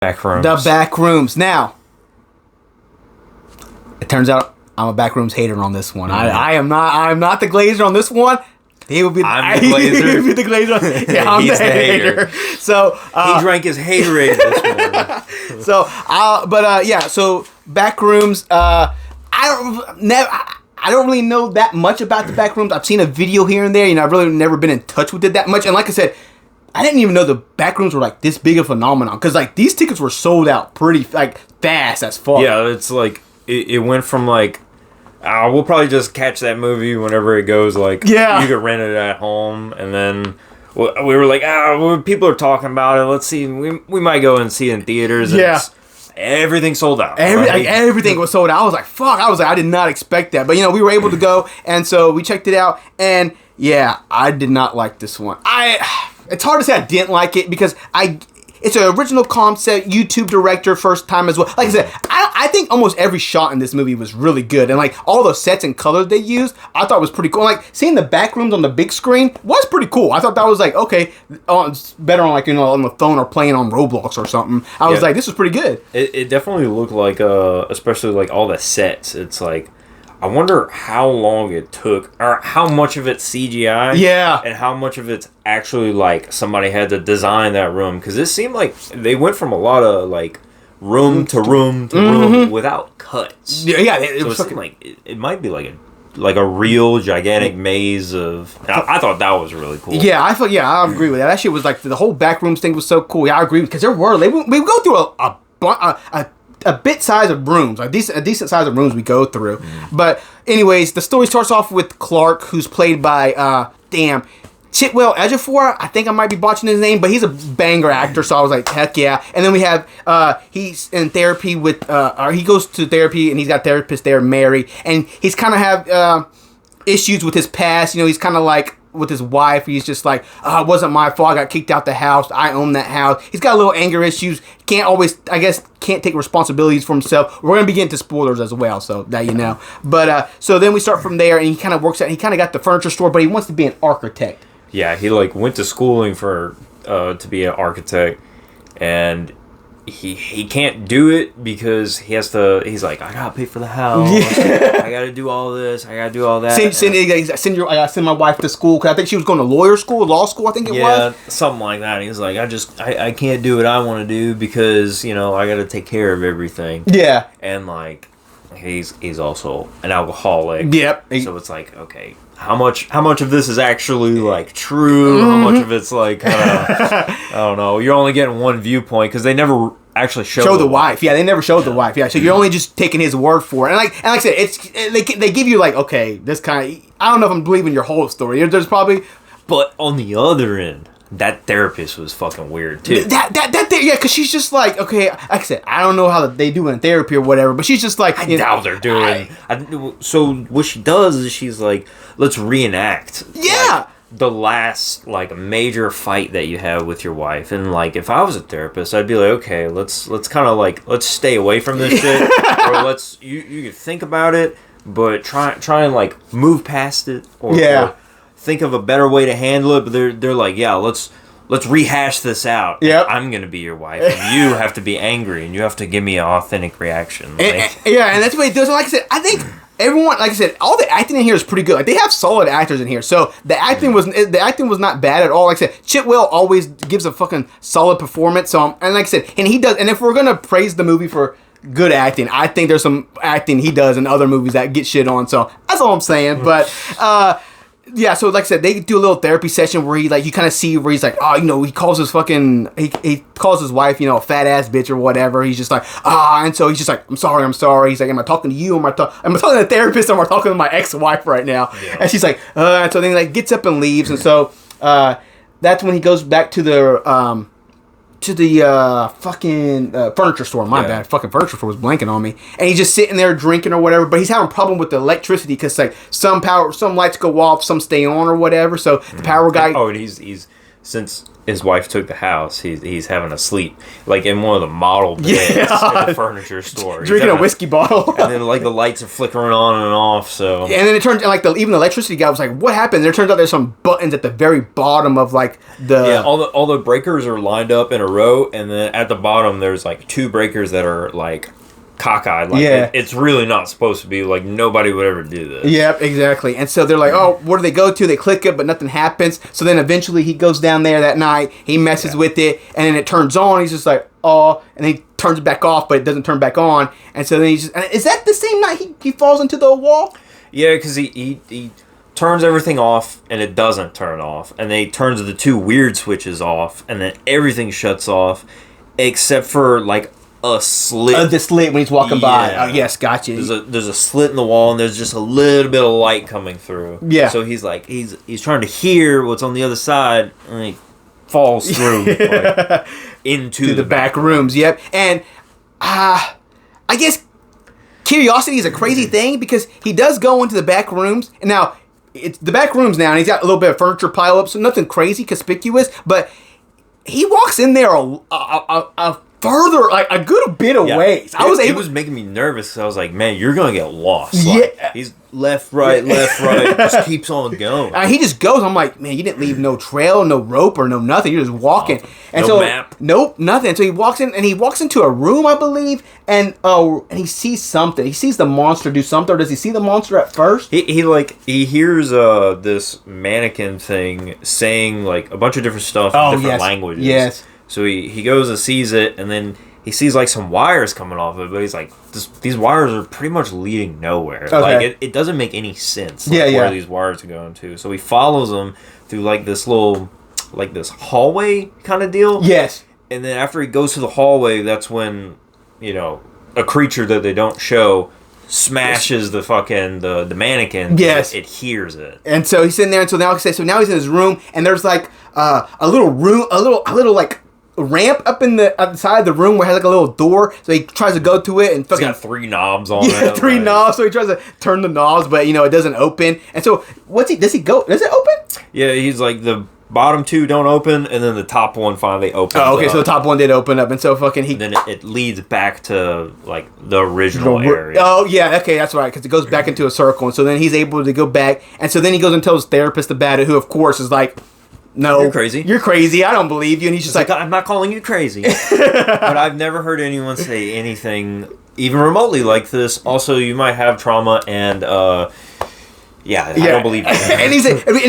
Backrooms. The Backrooms. Now, it turns out I'm a Backrooms hater on this one. I am not. I'm not the Glazer on this one. He would be. I'm the Glazer. He would be the Glazer. Yeah, I'm He's the hater. So he drank his haterade this morning. So, yeah. So Backrooms. I don't really know that much about the Backrooms. I've seen a video here and there. I've really never been in touch with it that much. And like I said, I didn't even know the Backrooms were like this big a phenomenon, because like these tickets were sold out pretty like fast as fuck. Yeah, it's like it went from like we'll probably just catch that movie whenever it goes. Like, yeah, you could rent it at home, and then we were like, people are talking about it. Let's see, we might go and see it in theaters. And yeah. Everything sold out. Everything was sold out. I was like, fuck. I did not expect that. But, we were able to go. And so we checked it out. And, yeah, I did not like this one. It's hard to say I didn't like it, because it's an original concept, YouTube director, first time as well. Like I said, I think almost every shot in this movie was really good. And, like, all the sets and colors they used, I thought was pretty cool. Like, seeing the Backrooms on the big screen was pretty cool. I thought that was, like, okay, it's better on, like, on the phone or playing on Roblox or something. I was like, this was pretty good. It definitely looked like, especially, like, all the sets. It's like, I wonder how long it took, or how much of it's CGI. Yeah. And how much of it's actually, like, somebody had to design that room. Because it seemed like they went from a lot of, like, room to room to room without cuts. Yeah. It seemed like it might be like a real gigantic maze of. I thought that was really cool. Yeah, I agree with that. That shit was like, the whole Backrooms thing was so cool. Yeah, I agree, because we would go through a bit size of rooms, a decent size of rooms we go through. But anyways, the story starts off with Clark, who's played by Chitwell Ejiofor. I think I might be botching his name, but he's a banger actor, so I was like, heck yeah. And then we have he's in therapy with he goes to therapy, and he's got a therapist there, Mary, and he's kind of have issues with his past. He's kind of like, with his wife, he's just like, it wasn't my fault, I got kicked out the house, I own that house. He's got a little anger issues, can't take responsibilities for himself. We're going to be getting to spoilers as well, so that But, so then we start from there, and he kind of works out, he kind of got the furniture store, but he wants to be an architect. Yeah, he, like, went to schooling for, to be an architect, and he can't do it because he's like, I gotta pay for the house. Yeah. I gotta do all this. I gotta do all that. I gotta send my wife to school, because I think she was going to law school, I think it was. Yeah, something like that. He's like, I can't do what I want to do because, I gotta take care of everything. Yeah. And, like, he's also an alcoholic. Yep. So it's like, okay, how much of this is actually, like, true? How much of it's like, I don't know. You're only getting one viewpoint, because they never actually show the wife. Yeah, they never showed the wife. Yeah, so you're only just taking his word for it. And like I said, they give you, like, okay, this kind of, I don't know if I'm believing your whole story. There's probably, but on the other end, that therapist was fucking weird too. Yeah, because she's just like, okay, like I said, I don't know how they do in therapy or whatever, but she's just like, I doubt they're doing. So what she does is she's like, let's reenact. Yeah. Like, the last, like, major fight that you have with your wife. And, like, if I was a therapist, I'd be like, okay, let's kind of, like, let's stay away from this shit, or you can think about it, but try and, like, move past it, or think of a better way to handle it. But they're like, yeah, let's rehash this out. Yep. I'm gonna be your wife, and you have to be angry, and you have to give me an authentic reaction. And that's what it does. Like I said, I think everyone, like I said, all the acting in here is pretty good. Like, they have solid actors in here, so the acting was not bad at all. Like I said, Chitwell always gives a fucking solid performance. So, and like I said, and he does. And if we're gonna praise the movie for good acting, I think there's some acting he does in other movies that get shit on. So that's all I'm saying. But yeah, so like I said, they do a little therapy session where you kind of see where he's like, he calls his fucking, he calls his wife, a fat ass bitch or whatever. He's just like, and so he's just like, I'm sorry. He's like, am I talking to you? Am I talking to the therapist, or am I talking to my ex-wife right now? Yeah. And she's like, and so then he, like, gets up and leaves. And so that's when he goes back to the fucking furniture store. My bad. Fucking furniture store was blanking on me. And he's just sitting there drinking or whatever, but he's having a problem with the electricity, because, like, some lights go off, some stay on or whatever. So the power guy. Oh, and he's since his wife took the house, he's having a sleep like in one of the model beds at the furniture store, drinking a whiskey bottle, and then like the lights are flickering on and off. So and then it turns like even the electricity guy was like, "What happened?" There turns out there's some buttons at the very bottom of like the all the breakers are lined up in a row, and then at the bottom there's like 2 breakers that are like cockeyed. Like it's really not supposed to be. Like nobody would ever do this. Yep, exactly. And so they're like, "Oh, where do they go to?" They click it, but nothing happens. So then eventually he goes down there that night. He messes with it, and then it turns on. He's just like, "Oh," and he turns it back off, but it doesn't turn back on. And so then is that the same night he falls into the wall? Yeah, because he turns everything off, and it doesn't turn off, and then he turns the 2 weird switches off, and then everything shuts off, except for like a slit. The slit when he's walking by. Oh, yes, gotcha. There's a slit in the wall, and there's just a little bit of light coming through. Yeah. So he's like he's trying to hear what's on the other side, and he falls through like, into the back rooms. Yep. And I guess curiosity is a crazy thing because he does go into the back rooms, and now it's the back rooms now, and he's got a little bit of furniture pile up, so nothing crazy conspicuous, but he walks in there a further, like a good bit of ways. It was making me nervous. So I was like, man, you're gonna get lost. Like, he's left, right, just keeps on going. He just goes. I'm like, man, you didn't leave no trail, no rope, or no nothing. You're just walking. And no map. Nope, nothing. So he walks in, and he walks into a room, I believe, and he sees something. He sees the monster do something. Or does he see the monster at first? He hears this mannequin thing saying like a bunch of different stuff in different languages. Yes. So he goes and sees it, and then he sees like some wires coming off of it, but he's like, these wires are pretty much leading nowhere. Okay. Like it doesn't make any sense where these wires are going to. So he follows them through like this little, like this hallway kind of deal. Yes. And then after he goes to the hallway, that's when, a creature that they don't show smashes the fucking the mannequin. Yes. It hears it. And so he's in there, and so now he's in his room, and there's like a little room, a little like ramp up in the side of the room where it has like a little door, so he tries to go to it, and it's got 3 knobs on it. 3 knobs, so he tries to turn the knobs, but it doesn't open. And so does it open? Yeah, he's like, the bottom 2 don't open, and then the top one finally opens. Oh, okay, so the top one did open up, and so then it leads back to like the original area. Oh yeah, okay, that's right, because it goes back into a circle, and so then he's able to go back, and so then he goes and tells his therapist about it, who of course is like, "No, you're crazy. You're crazy. I don't believe you." And he's just like, "I'm not calling you crazy," but I've never heard anyone say anything even remotely like this. Also, you might have trauma, and I don't believe you. And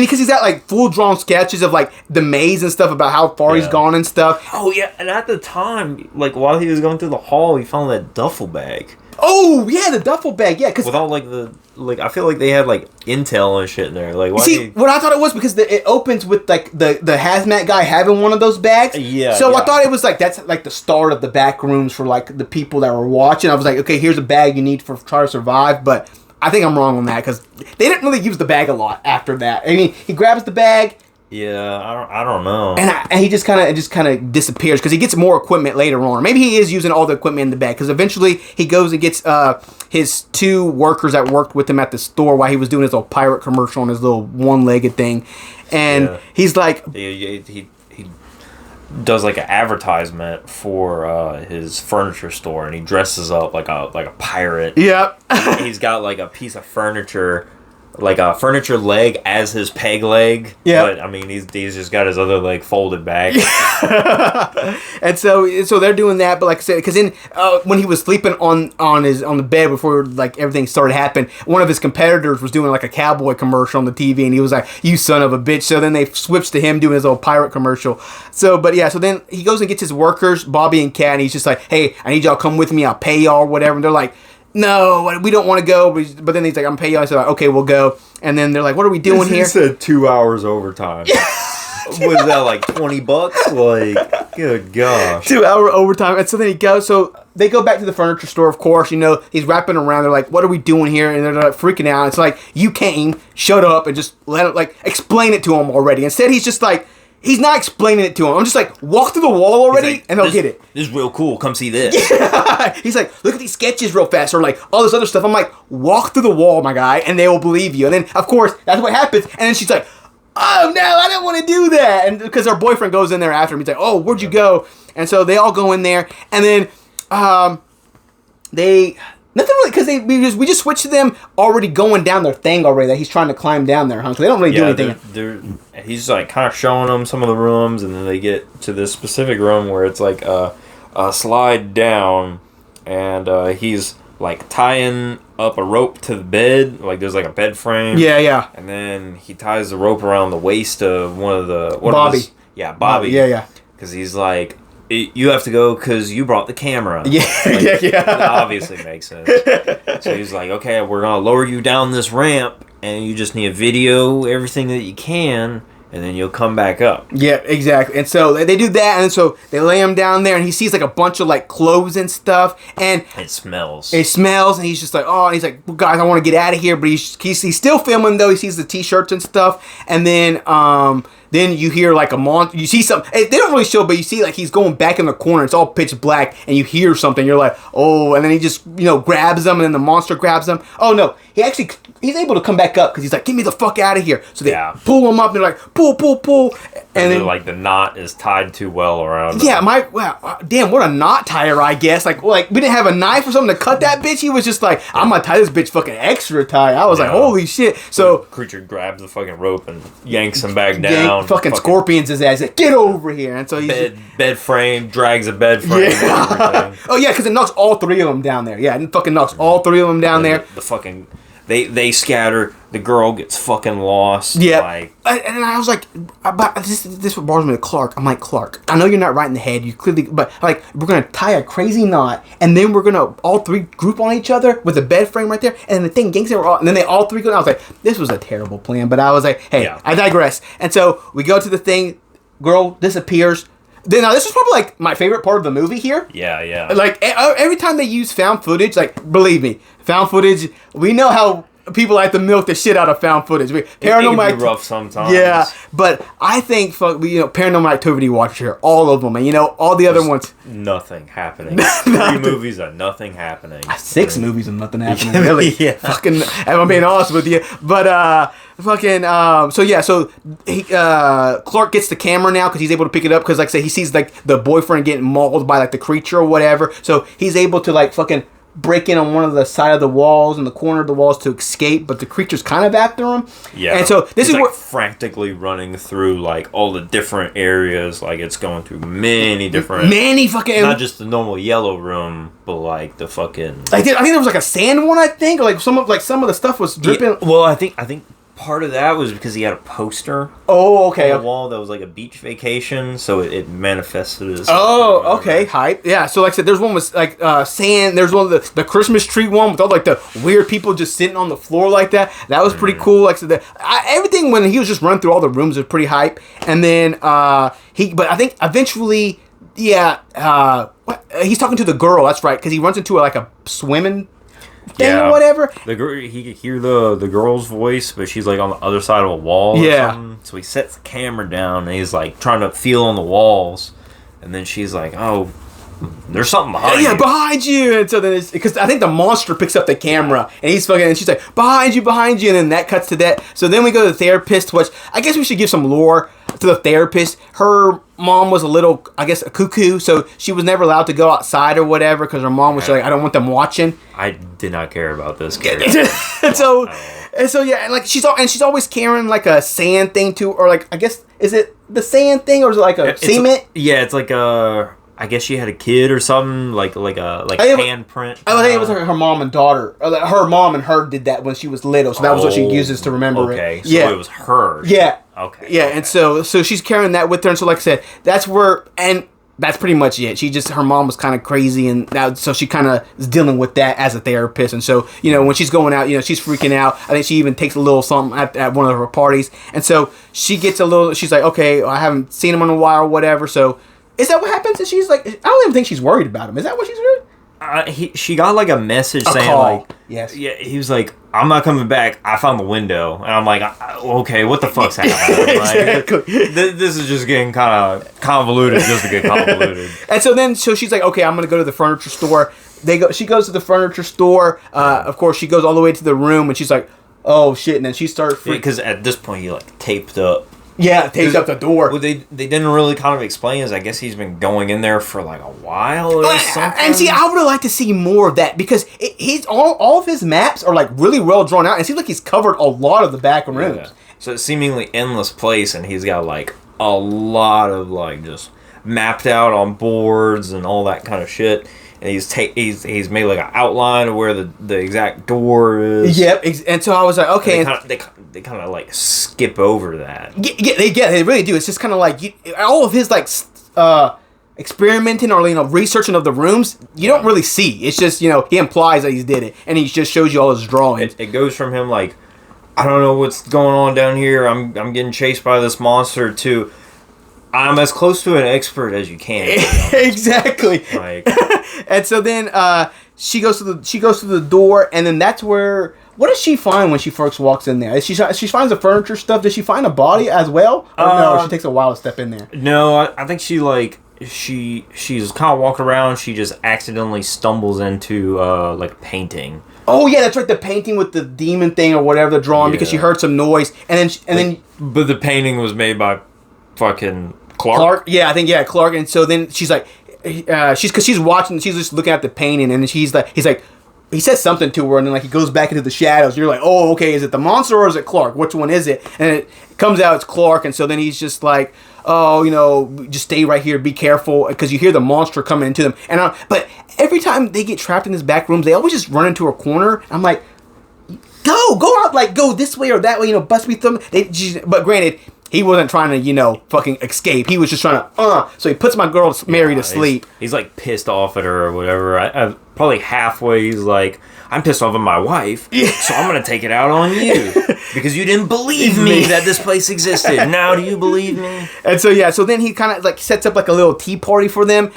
because he's got like full drawn sketches of like the maze and stuff about how far he's gone and stuff. Oh yeah, and at the time, like while he was going through the hall, he found that duffel bag. Oh yeah, the duffel bag. Yeah, because with all I feel like they had like intel and shit in there. Like, what I thought it was because it opens with like the hazmat guy having one of those bags. Yeah. So I thought it was like that's like the start of the back rooms for like the people that were watching. I was like, okay, here's a bag you need for try to survive, but I think I'm wrong on that because they didn't really use the bag a lot after that. I mean, he grabs the bag. Yeah, I don't know. And he just kind of disappears because he gets more equipment later on. Maybe he is using all the equipment in the bag because eventually he goes and gets his 2 workers that worked with him at the store while he was doing his little pirate commercial on his little one-legged thing. And he's like... He does like an advertisement for his furniture store, and he dresses up like a pirate. Yep. He's got like a piece of furniture, like a furniture leg as his peg leg. Yeah. But I mean, he's just got his other leg folded back. And so they're doing that, but like I said, because then when he was sleeping on the bed before like everything started happening, one of his competitors was doing like a cowboy commercial on the TV, and he was like, "You son of a bitch!" So then they switched to him doing his little pirate commercial. So then he goes and gets his workers, Bobby and Cat, and he's just like, "Hey, I need y'all to come with me. I'll pay y'all, whatever." And they're like, "No, we don't want to go." But then he's like, "I'm paying y'all." So like, "Okay, we'll go." And then they're like, "What are we doing here?" He said 2 hours overtime. Was that like $20? Like, good gosh. 2 hour overtime. And so then he goes. So they go back to the furniture store, of course. He's wrapping around. They're like, "What are we doing here?" And they're like freaking out. It's like, you came, shut up, and just let it, like, explain it to him already. Instead, he's just like, he's not explaining it to him. I'm just like, walk through the wall already, like, and they'll get it. This is real cool. Come see this. He's like, look at these sketches real fast, or like all this other stuff. I'm like, walk through the wall, my guy, and they will believe you. And then, of course, that's what happens. And then she's like, oh no, I don't want to do that. And because her boyfriend goes in there after him, he's like, oh, where'd you go? And so they all go in there, and then they nothing really because we just switched to them already going down their thing already that he's trying to climb down there, huh? So they don't really do anything. He's like kind of showing them some of the rooms, and then they get to this specific room where it's like a slide down, and he's like tying up a rope to the bed, like there's like a bed frame. Yeah. And then he ties the rope around the waist of one of the Bobby. Bobby. Yeah. Because he's like, you have to go because you brought the camera. Yeah, like, yeah. That obviously makes sense. So he's like, okay, we're gonna lower you down this ramp, and you just need to video everything that you can, and then you'll come back up. Yeah, exactly. And so they do that, and so they lay him down there, and he sees like a bunch of like clothes and stuff, and it smells. And he's just like, oh, and he's like, well, guys, I want to get out of here, but he's still filming though. He sees the t-shirts and stuff, and then you hear like you see something. They don't really show, but you see like he's going back in the corner. It's all pitch black, and you hear something. You're like, oh, and then he just grabs them, and then the monster grabs them. Oh no, he's able to come back up because he's like, get me the fuck out of here. So they pull him up, and they're like, pull, and then like the knot is tied too well around. Yeah, damn, what a knot tire, I guess. Like we didn't have a knife or something to cut that bitch. He was just like, I'm gonna tie this bitch fucking extra tight. I was like, holy shit. So the creature grabs the fucking rope and yanks him back down. Fucking scorpions his ass. Like, get over here. And so he's bed frame, drags a bed frame. Yeah. Oh yeah, because it knocks all three of them down there. Yeah, it fucking knocks all three of them down there. The fucking they scatter. The girl gets fucking lost. Yeah. And I was like, this is what bothers me with Clark. I'm like, Clark, I know you're not right in the head. You clearly, but like, we're gonna tie a crazy knot, and then we're gonna all three group on each other with a bed frame right there, and then the thing yanks them all, and then they all three go. I was like, this was a terrible plan, but I was like, hey, I digress. And so we go to the thing. Girl disappears. Now this is probably like my favorite part of the movie here. Yeah. Like every time they use found footage, like believe me, found footage. We know how people like to milk the shit out of found footage. It can be rough sometimes. Yeah, but I think Paranormal Activity watch here, all of them, and all the other ones. Nothing happening. 3 movies of nothing happening. 6 movies of nothing happening. Really? Yeah. Fucking. If I'm being honest with you, but So he Clark gets the camera now because he's able to pick it up because like I say he sees like the boyfriend getting mauled by like the creature or whatever. So he's able to like fucking break in on one of the side of the walls and the corner of the walls to escape, but the creature's kind of after him. Yeah. And so this is like where frantically running through like all the different areas, like it's going through many fucking not just the normal yellow room, but like the fucking I think there was like a sand one, I think, or like some of the stuff was dripping. Yeah, well, I think part of that was because he had a poster. Oh, okay. On the wall that was like a beach vacation, so it manifested as. Oh, okay, hype. Yeah, so like I said, there's one with like sand. There's one of the Christmas tree one with all like the weird people just sitting on the floor like that. That was pretty cool. Like I said, everything when he was just running through all the rooms was pretty hype. And then but I think eventually, he's talking to the girl. That's right, because he runs into like a swimming thing or whatever. He could hear the girl's voice, but she's like on the other side of a wall. Yeah. Or something. So he sets the camera down and he's like trying to feel on the walls, and then she's like, "Oh, there's something behind you." Yeah, behind you. And so then it's because I think the monster picks up the camera and and she's like, behind you, and then that cuts to that. So then we go to the therapist, which I guess we should give some lore to the therapist. Her mom was a little, I guess, a cuckoo, so she was never allowed to go outside or whatever because her mom was like, I don't want them watching. I did not care about this character. and so yeah, and like she's always carrying like a sand thing too, or like I guess is it the sand thing or is it like a cement? It's like a. I guess she had a kid or something, like handprint. I think it was like her mom and daughter. Her mom and her did that when she was little, so that was what she uses to remember it. Okay, so it was her. Yeah. Okay. Yeah, okay. And so she's carrying that with her, and so like I said, that's pretty much it. Her mom was kind of crazy, and so she kind of is dealing with that as a therapist. And so, when she's going out, she's freaking out. I think she even takes a little something at one of her parties. And so she gets she's like, okay, I haven't seen him in a while or whatever. So is that what happens? And she's like, I don't even think she's worried about him. Is that what she's doing? She got like a message saying call. Like, yes. Yeah, he was like, I'm not coming back. I found the window. And I'm like, okay, what the fuck's happening? Exactly. Like, this is just getting kind of convoluted just to get convoluted. And so she's like, okay, I'm going to go to the furniture store. She goes to the furniture store. Of course, she goes all the way to the room, and she's like, oh shit, and then she starts because at this point he like taped up. Yeah, taped up the door. What they didn't really kind of explain is I guess he's been going in there for like a while or something. And see, I would have liked to see more of that because he's all of his maps are like really well drawn out, and it seems like he's covered a lot of the back rooms. Yeah. So it's seemingly endless place, and he's got like a lot of like just mapped out on boards and all that kind of shit. And he's made like an outline of where the exact door is. Yep, and so I was like, okay. They kind of like skip over that. Yeah, they really do. It's just kind of like all of his like experimenting or researching of the rooms. You don't really see. It's just he implies that he did it, and he just shows you all his drawings. It goes from him like, I don't know what's going on down here. I'm getting chased by this monster to I'm as close to an expert as you can. Exactly. Like, and so then she goes to the door, and then that's where. What does she find when she first walks in there? She finds the furniture stuff. Does she find a body as well? Or no, she takes a while to step in there. No, I think she's kind of walking around. She just accidentally stumbles into like painting. Oh yeah, that's right. The painting with the demon thing or whatever they're drawing because she heard some noise, and then but the painting was made by fucking Clark. Yeah, I think Clark. And so then she's like, she's watching. She's just looking at the painting, and he's like. He says something to her, and then like he goes back into the shadows. You're like, oh, okay, is it the monster or is it Clark? Which one is it? And it comes out it's Clark, and so then he's just like, oh, just stay right here, be careful, because you hear the monster coming into them. And but every time they get trapped in this back rooms, they always just run into a corner. I'm like, go out, like go this way or that way, bust me thumb. But granted. He wasn't trying to, fucking escape. He was just trying to, So he puts my girl Mary to sleep. He's like pissed off at her or whatever. I probably halfway, he's like, I'm pissed off at my wife, so I'm going to take it out on you. Because you didn't believe me that this place existed. Now do you believe me? And so then he kind of like sets up like a little tea party for them.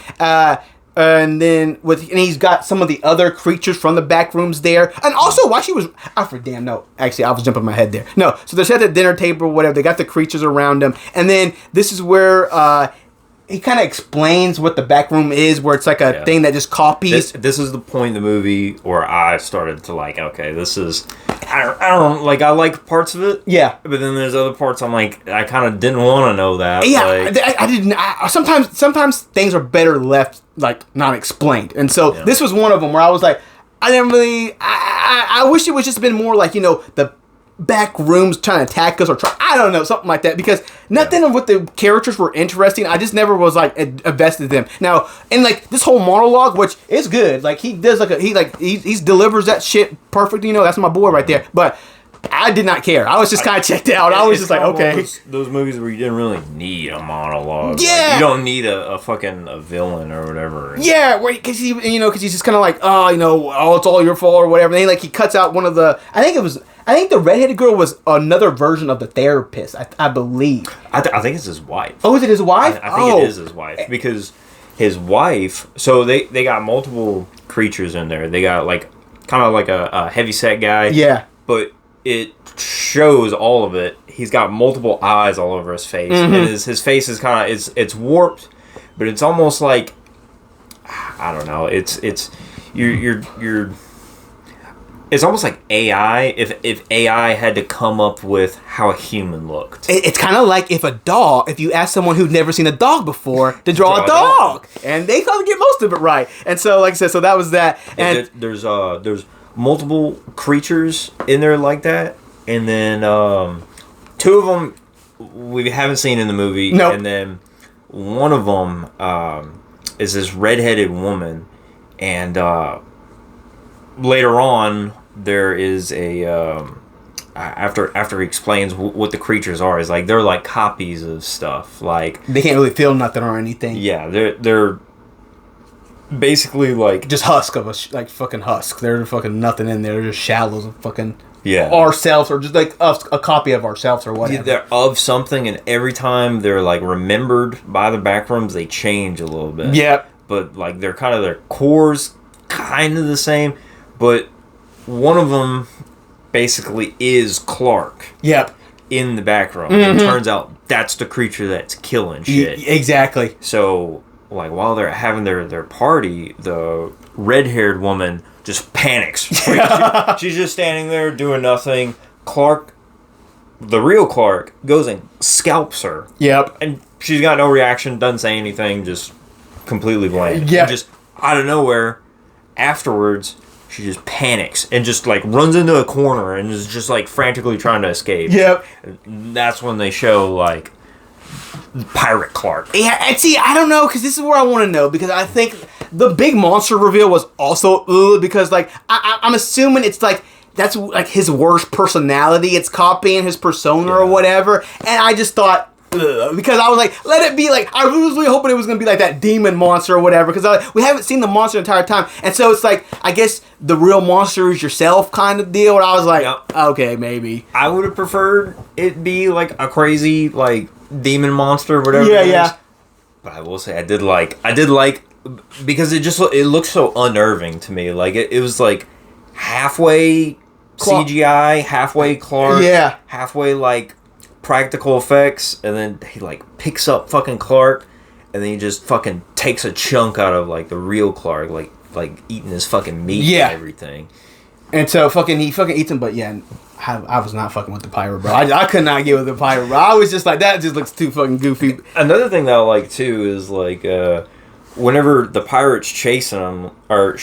And then he's got some of the other creatures from the back rooms there. And also, while she was... Actually, I was jumping my head there. No, so they're at the dinner table or whatever. They got the creatures around them. And then this is where he kind of explains what the back room is, where it's like a thing that just copies. This is the point in the movie where I started to like, okay, this is... I don't like, I like parts of it. Yeah. But then there's other parts I'm like, I kind of didn't want to know that. Yeah, like, I didn't... sometimes things are better left, like, not explained. And so this was one of them where I was like, I didn't really... I wish it was just been more like, the back rooms trying to attack us or I don't know, something like that, because nothing of what the characters were interesting. I just never was like invested in them. Now, in like this whole monologue, which is good, like he does he delivers that shit perfectly. That's my boy right there. But I did not care. I was just kind of checked out. I was just like, okay. Those movies where you didn't really need a monologue. Yeah. Like, you don't need a fucking villain or whatever. Yeah, because he's just kind of like, it's all your fault or whatever. And then he cuts out one of the. I think the redheaded girl was another version of the therapist. I believe. I think it's his wife. Oh, is it his wife? I think it is his wife because his wife. So they got multiple creatures in there. They got like kind of like a heavyset guy. Yeah. But it shows all of it. He's got multiple eyes all over his face, and his face is kind of it's warped, but it's almost like I don't know. It's you're. It's almost like AI. If AI had to come up with how a human looked, it's kind of like if you ask someone who'd never seen a dog before to draw a dog, and they probably get most of it right. And so, like I said, so that was that. And there's multiple creatures in there like that, and then two of them we haven't seen in the movie. Nope. And then one of them is this redheaded woman, and later on there is a after he explains what the creatures are, is like they're like copies of stuff, like they can't really feel nothing or anything. Yeah, they're basically like just husk of like fucking husk. They're fucking nothing in there. They're just shallows of fucking ourselves, or just like a copy of ourselves or whatever. Yeah, they're of something, and every time they're like remembered by the backrooms, they change a little bit. Yep. But like they're kind of their cores kind of the same. But one of them basically is Clark. Yep. In the back room. Mm-hmm. It turns out that's the creature that's killing shit. Exactly. So, like, while they're having their party, the red-haired woman just panics. She's just standing there doing nothing, Clark, the real Clark, goes and scalps her. Yep. And she's got no reaction, doesn't say anything, just completely bland. Yeah. And just out of nowhere, afterwards, she just panics and just like runs into a corner and is just like frantically trying to escape. Yep. And that's when they show like Pirate Clark. Yeah, and see, I don't know, because this is where I want to know, because I think the big monster reveal was also because like I'm assuming it's like that's like his worst personality. It's copying his persona or whatever, and I just thought. Because I was like, let it be like, I was really hoping it was going to be like that demon monster or whatever, because we haven't seen the monster the entire time, and so it's like, I guess the real monster is yourself kind of deal, and I was like, okay, maybe. I would have preferred it be like a crazy like demon monster or whatever it is. Yeah. But I will say I did like because it looked so unnerving to me. Like it was like halfway CGI, halfway Clark, halfway like practical effects, and then he like picks up fucking Clark, and then he just fucking takes a chunk out of like the real Clark, like eating his fucking meat and everything. And so he fucking eats him, but yeah, I was not fucking with the pirate, bro. I could not get with the pirate, bro. I was just like, that just looks too fucking goofy. Another thing that I like too is like whenever the pirate's chasing him, or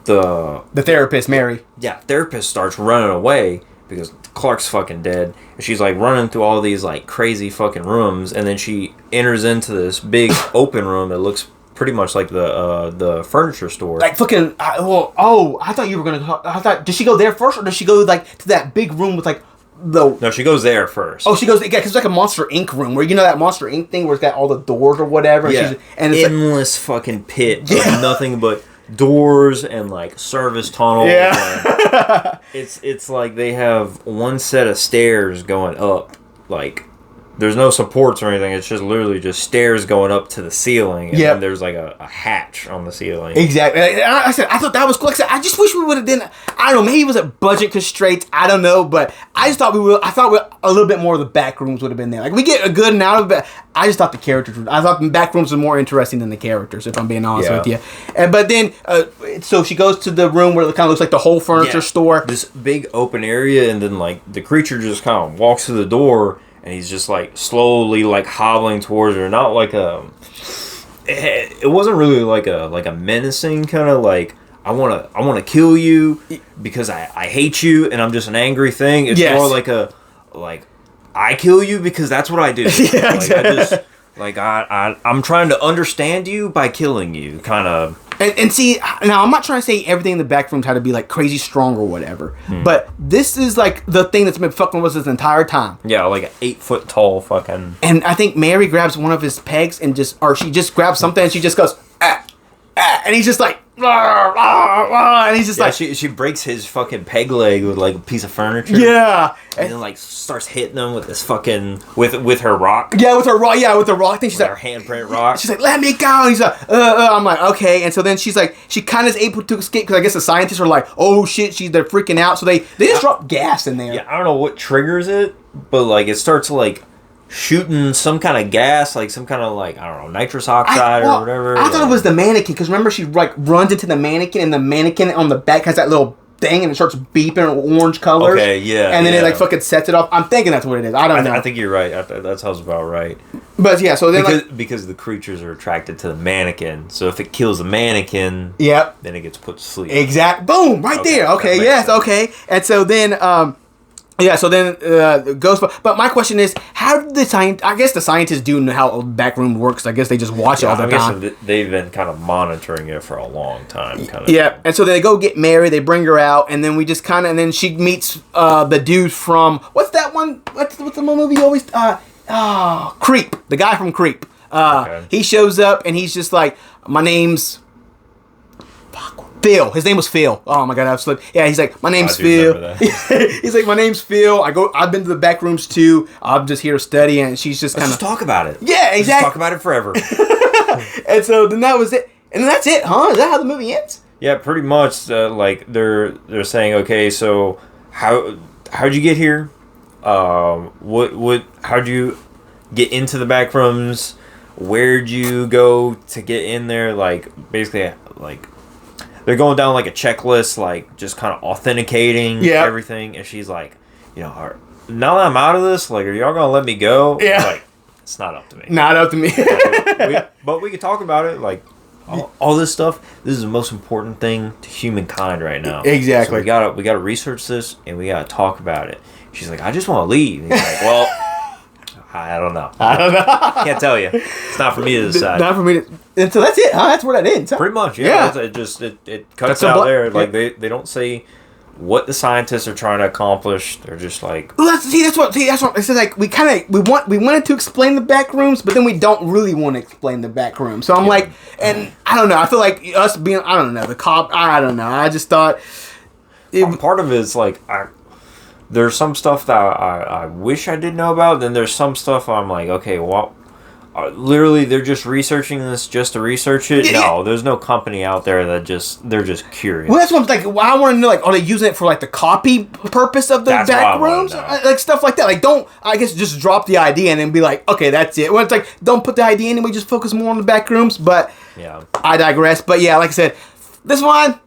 the therapist, Mary. Yeah, therapist starts running away because Clark's fucking dead. And she's like running through all these like crazy fucking rooms, and then she enters into this big open room that looks pretty much like the furniture store. Like fucking. I thought you were gonna. I thought, did she go there first, or does she go like to that big room with like the? No, she goes there first. Oh, she goes. Yeah, because it's like a Monster Inc. room where, you know, that Monster Inc. thing where it's got all the doors or whatever. Yeah, and it's endless fucking pit of nothing but doors and like service tunnels. Yeah. It's like they have one set of stairs going up, like there's no supports or anything. It's just literally just stairs going up to the ceiling, and then there's like a hatch on the ceiling. Exactly. I said I thought that was cool. I just wish we would have done. I don't know. Maybe it was a budget constraints. I don't know, but I just thought I thought a little bit more of the Backrooms would have been there. Like, we get a good amount of it. I just thought the characters. I thought the Backrooms were more interesting than the characters, if I'm being honest with you. But then, so she goes to the room where it kind of looks like the whole furniture store. This big open area, and then like the creature just kind of walks through the door. And he's just like slowly like hobbling towards her, not like it wasn't really like a menacing kind of like I wanna kill you because I hate you and I'm just an angry thing. It's more like I kill you because that's what I do. I'm trying to understand you by killing you, kind of. And see, now I'm not trying to say everything in the Backrooms had to be like crazy strong or whatever, but this is like the thing that's been fucking with us the entire time. Yeah, like an 8 foot tall fucking. And I think Mary grabs one of his pegs and she just grabs something and she just goes and he's just like and he's just like she breaks his fucking peg leg with like a piece of furniture. Yeah, and then like starts hitting him with this fucking with her rock. Yeah, with her rock. Yeah, with the rock thing. She's like her handprint rock. She's like, let me go. And he's like, I'm like, okay. And so then she's like, she kind of is able to escape because I guess the scientists are like, oh shit, they're freaking out. So they just drop gas in there. Yeah, I don't know what triggers it, but like it starts like shooting some kind of gas, like some kind of like, I don't know, nitrous oxide or whatever. I thought it was the mannequin, because remember she like runs into the mannequin, and the mannequin on the back has that little thing, and it starts beeping orange colors. Okay, yeah. And then it like fucking sets it off. I'm thinking that's what it is. I don't know. I think you're right. That sounds about right. But yeah, so then because the creatures are attracted to the mannequin, so if it kills the mannequin, then it gets put to sleep. Exact. Boom! Right there. Okay. Yes. Sense. Okay. And so then, but my question is, how did I guess the scientists do know how Backroom works. I guess they just watch it all the time. They've been kind of monitoring it for a long time. And so they go get Mary, they bring her out, and then we just kind of, and then she meets the dude from, what's that one? What's the movie you always, Creep. The guy from Creep. He shows up, and he's just like, my name's Phil. His name was Phil. Oh my god, I've slipped. Yeah, he's like, my name's Phil. He's like, my name's Phil. I've been to the Backrooms too. I'm just here to study, and she's just kind of talk about it. Yeah, exactly. Just talk about it forever. And so then that was it. And then that's it, huh? Is that how the movie ends? Yeah, pretty much. Like they're saying, okay, so how'd you get here? How'd you get into the Backrooms? Where'd you go to get in there? Like basically, like. They're going down like a checklist, like just kind of authenticating everything. And she's like, now that I'm out of this, like, are y'all gonna let me go? Yeah. Like, it's not up to me. Not up to me. But we can talk about it. Like, all this stuff. This is the most important thing to humankind right now. Exactly. So we gotta research this and we gotta talk about it. She's like, I just want to leave. And he's like, well, I don't know. Can't tell you. It's not for me to decide. Not for me to. And so that's it, huh? That's where that ends. Huh? Pretty much, yeah. It cuts out there. Like they don't say what the scientists are trying to accomplish. They're just like, well, that's what. It's like we wanted to explain the back rooms, but then we don't really want to explain the back rooms. So I'm like, and I don't know. I feel like us being, I don't know, the cop. I don't know. I just thought part of it is like there's some stuff that I wish I did know about. Then there's some stuff I'm like, okay, well, literally they're just researching this just to research it. Yeah, no, there's no company out there that they're just curious. Well, that's what I'm like. Well, I want to know, like, are they using it for like the copy purpose of the back rooms, like stuff like that? Like, don't, I guess, just drop the idea and then be like, okay, that's it. Well, it's like, don't put the idea in and we just focus more on the back rooms. But yeah, I digress. But yeah, like I said, this one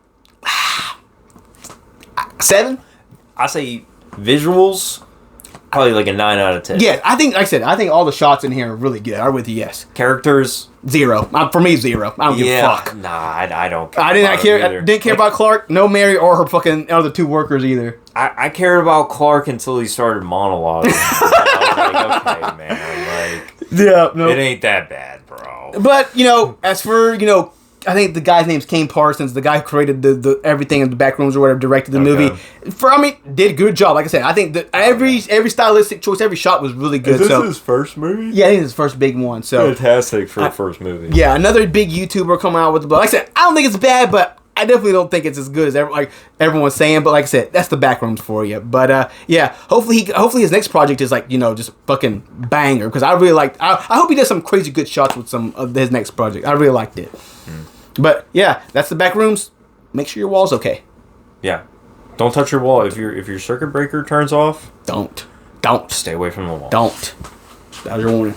7. I say visuals, probably like a 9 out of 10. Yeah, I think, like I said, I think all the shots in here are really good. I'm with you, yes. Characters, 0. For me, 0. I don't give a fuck. Nah, I don't care. I did not care. I didn't care about Clark, no Mary, or her fucking other 2 workers either. I cared about Clark until he started monologuing. I was like, okay, man, like, yeah, no, it ain't that bad, bro. But as for I think the guy's name's Kane Parsons, the guy who created the everything in the back rooms or whatever, directed the movie. Did a good job. Like I said, I think that every stylistic choice, every shot was really good. Is this his first movie? Yeah, I think it's his first big one. So fantastic for a first movie. Yeah, another big YouTuber coming out with the. Like I said, I don't think it's bad, but I definitely don't think it's as good as everyone's saying. But like I said, that's the back rooms for you. But yeah, hopefully his next project is like just fucking banger, because I really liked. I hope he does some crazy good shots with some of his next project. I really liked it. But yeah, that's the back rooms. Make sure your wall's okay. Yeah, don't touch your wall. If your circuit breaker turns off, don't stay away from the wall. Don't. That was your warning.